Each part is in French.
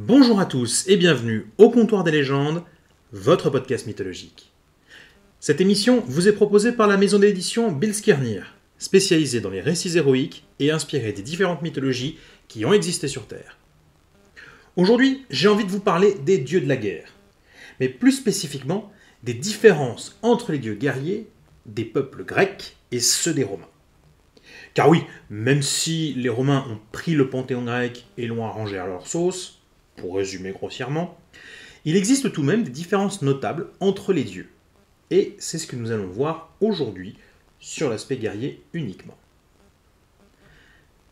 Bonjour à tous et bienvenue au Comptoir des légendes, votre podcast mythologique. Cette émission vous est proposée par la maison d'édition Bilskirnir, spécialisée dans les récits héroïques et inspirée des différentes mythologies qui ont existé sur Terre. Aujourd'hui, j'ai envie de vous parler des dieux de la guerre, mais plus spécifiquement des différences entre les dieux guerriers des peuples grecs et ceux des Romains. Car oui, même si les Romains ont pris le panthéon grec et l'ont arrangé à leur sauce, pour résumer grossièrement, il existe tout de même des différences notables entre les dieux. Et c'est ce que nous allons voir aujourd'hui sur l'aspect guerrier uniquement.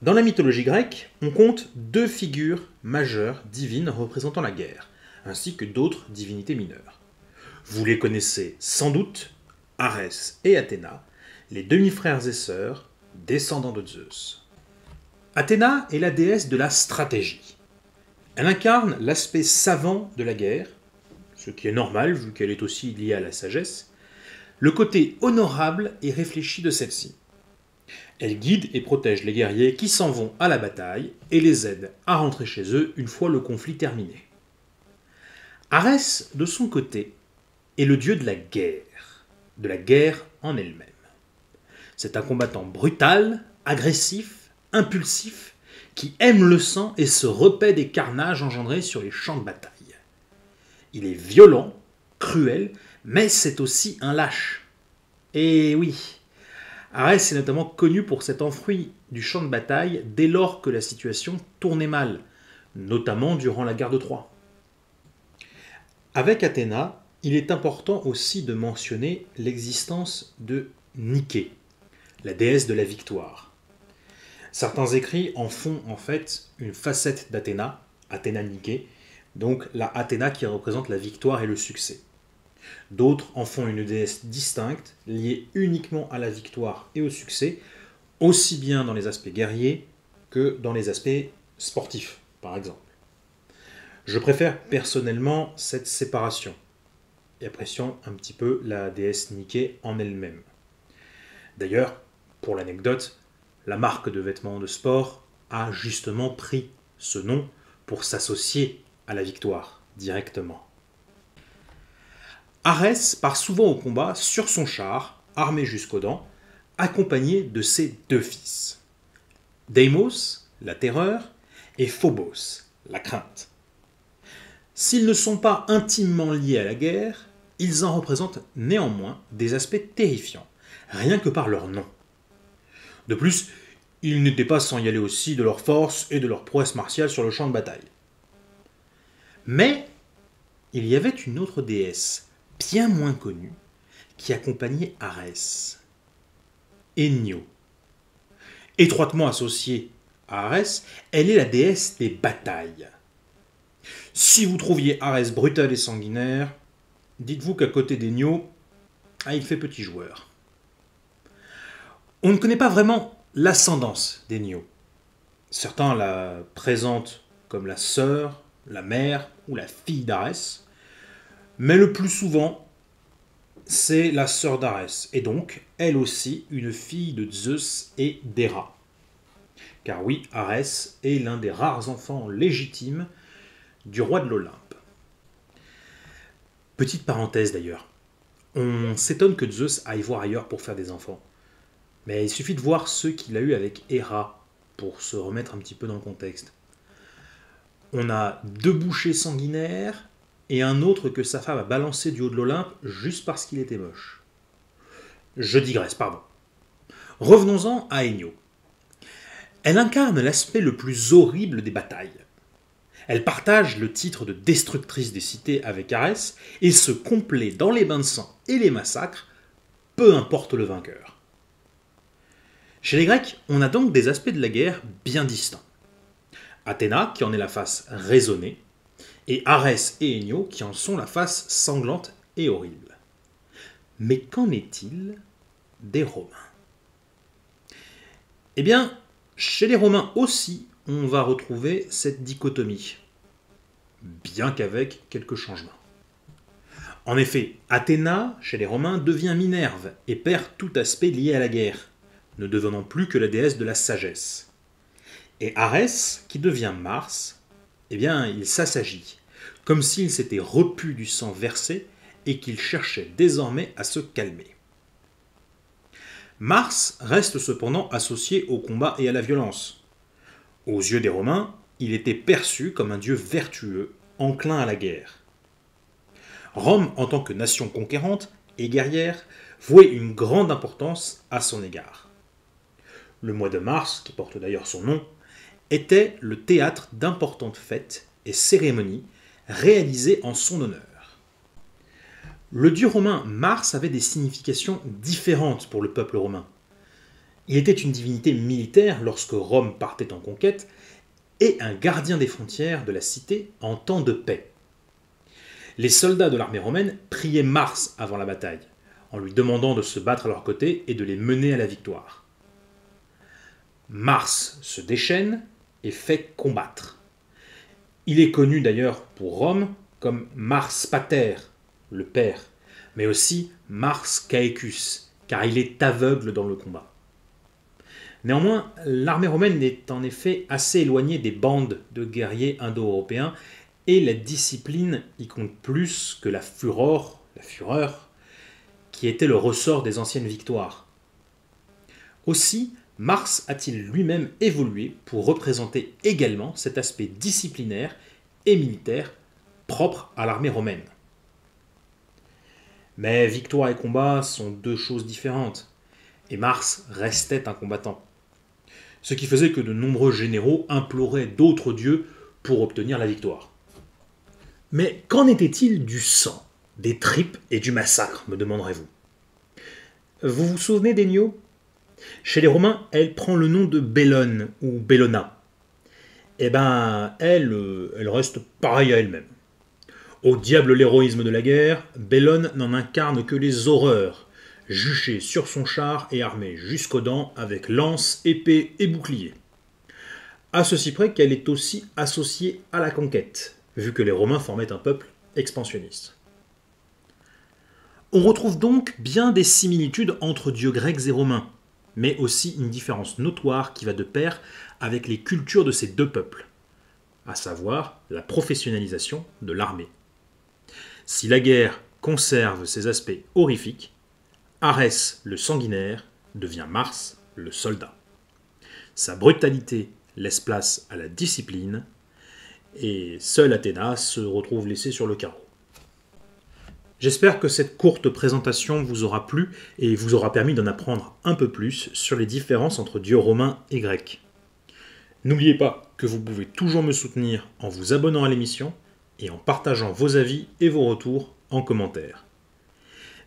Dans la mythologie grecque, on compte deux figures majeures divines représentant la guerre, ainsi que d'autres divinités mineures. Vous les connaissez sans doute, Arès et Athéna, les demi-frères et sœurs, descendants de Zeus. Athéna est la déesse de la stratégie. Elle incarne l'aspect savant de la guerre, ce qui est normal vu qu'elle est aussi liée à la sagesse, le côté honorable et réfléchi de celle-ci. Elle guide et protège les guerriers qui s'en vont à la bataille et les aide à rentrer chez eux une fois le conflit terminé. Arès, de son côté, est le dieu de la guerre en elle-même. C'est un combattant brutal, agressif, impulsif, qui aime le sang et se repaît des carnages engendrés sur les champs de bataille. Il est violent, cruel, mais c'est aussi un lâche. Et oui, Arès est notamment connu pour s'être enfui du champ de bataille dès lors que la situation tournait mal, notamment durant la guerre de Troie. Avec Athéna, il est important aussi de mentionner l'existence de Niké, la déesse de la victoire. Certains écrits en font en fait une facette d'Athéna, Athéna Niké, donc la Athéna qui représente la victoire et le succès. D'autres en font une déesse distincte, liée uniquement à la victoire et au succès, aussi bien dans les aspects guerriers que dans les aspects sportifs, par exemple. Je préfère personnellement cette séparation, et apprécions un petit peu la déesse Niké en elle-même. D'ailleurs, pour l'anecdote, la marque de vêtements de sport a justement pris ce nom pour s'associer à la victoire directement. Arès part souvent au combat sur son char, armé jusqu'aux dents, accompagné de ses deux fils. Deimos, la terreur, et Phobos, la crainte. S'ils ne sont pas intimement liés à la guerre, ils en représentent néanmoins des aspects terrifiants, rien que par leur nom. De plus, ils n'étaient pas sans y aller aussi de leur force et de leur prouesse martiale sur le champ de bataille. Mais il y avait une autre déesse, bien moins connue, qui accompagnait Arès. Enyo. Étroitement associée à Arès, elle est la déesse des batailles. Si vous trouviez Arès brutal et sanguinaire, dites-vous qu'à côté d'Enyo, il fait petit joueur. On ne connaît pas vraiment l'ascendance d'Enyo. Certains la présentent comme la sœur, la mère ou la fille d'Arès, mais le plus souvent, c'est la sœur d'Arès, et donc, elle aussi, une fille de Zeus et d'Héra. Car oui, Arès est l'un des rares enfants légitimes du roi de l'Olympe. Petite parenthèse d'ailleurs, on s'étonne que Zeus aille voir ailleurs pour faire des enfants. Mais il suffit de voir ceux qu'il a eu avec Héra pour se remettre un petit peu dans le contexte. On a deux bouchers sanguinaires et un autre que sa femme a balancé du haut de l'Olympe juste parce qu'il était moche. Je digresse, pardon. Revenons-en à Enyo. Elle incarne l'aspect le plus horrible des batailles. Elle partage le titre de destructrice des cités avec Arès et se complaît dans les bains de sang et les massacres, peu importe le vainqueur. Chez les Grecs, on a donc des aspects de la guerre bien distincts. Athéna, qui en est la face raisonnée, et Arès et Enyo, qui en sont la face sanglante et horrible. Mais qu'en est-il des Romains ? Eh bien, chez les Romains aussi, on va retrouver cette dichotomie, bien qu'avec quelques changements. En effet, Athéna, chez les Romains, devient Minerve et perd tout aspect lié à la guerre, ne devenant plus que la déesse de la sagesse. Et Arès, qui devient Mars, eh bien, il s'assagit, comme s'il s'était repu du sang versé et qu'il cherchait désormais à se calmer. Mars reste cependant associé au combat et à la violence. Aux yeux des Romains, il était perçu comme un dieu vertueux, enclin à la guerre. Rome, en tant que nation conquérante et guerrière, vouait une grande importance à son égard. Le mois de mars, qui porte d'ailleurs son nom, était le théâtre d'importantes fêtes et cérémonies réalisées en son honneur. Le dieu romain Mars avait des significations différentes pour le peuple romain. Il était une divinité militaire lorsque Rome partait en conquête et un gardien des frontières de la cité en temps de paix. Les soldats de l'armée romaine priaient Mars avant la bataille, en lui demandant de se battre à leur côté et de les mener à la victoire. Mars se déchaîne et fait combattre. Il est connu d'ailleurs pour Rome comme Mars Pater, le père, mais aussi Mars Caecus, car il est aveugle dans le combat. Néanmoins, l'armée romaine est en effet assez éloignée des bandes de guerriers indo-européens et la discipline y compte plus que la fureur, qui était le ressort des anciennes victoires. Aussi, Mars a-t-il lui-même évolué pour représenter également cet aspect disciplinaire et militaire propre à l'armée romaine. Mais victoire et combat sont deux choses différentes, et Mars restait un combattant. Ce qui faisait que de nombreux généraux imploraient d'autres dieux pour obtenir la victoire. Mais qu'en était-il du sang, des tripes et du massacre, me demanderez-vous? Vous vous souvenez d'Ennio ? Chez les Romains, elle prend le nom de Bellone ou Bellona. Eh ben, elle reste pareille à elle-même. Au diable l'héroïsme de la guerre, Bellone n'en incarne que les horreurs, juchée sur son char et armée jusqu'aux dents avec lance, épée et bouclier. À ceci près qu'elle est aussi associée à la conquête, vu que les Romains formaient un peuple expansionniste. On retrouve donc bien des similitudes entre dieux grecs et romains, mais aussi une différence notoire qui va de pair avec les cultures de ces deux peuples, à savoir la professionnalisation de l'armée. Si la guerre conserve ses aspects horrifiques, Arès le sanguinaire devient Mars le soldat. Sa brutalité laisse place à la discipline, et seul Athéna se retrouve laissé sur le carreau. J'espère que cette courte présentation vous aura plu et vous aura permis d'en apprendre un peu plus sur les différences entre dieux romains et grecs. N'oubliez pas que vous pouvez toujours me soutenir en vous abonnant à l'émission et en partageant vos avis et vos retours en commentaire.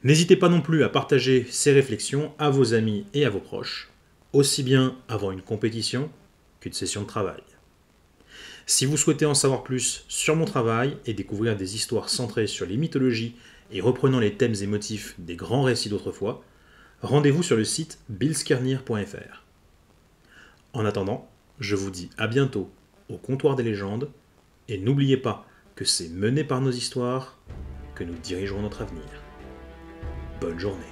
N'hésitez pas non plus à partager ces réflexions à vos amis et à vos proches, aussi bien avant une compétition qu'une session de travail. Si vous souhaitez en savoir plus sur mon travail et découvrir des histoires centrées sur les mythologies et reprenant les thèmes et motifs des grands récits d'autrefois, rendez-vous sur le site billskernir.fr. En attendant, je vous dis à bientôt au comptoir des légendes, et n'oubliez pas que c'est mené par nos histoires que nous dirigerons notre avenir. Bonne journée.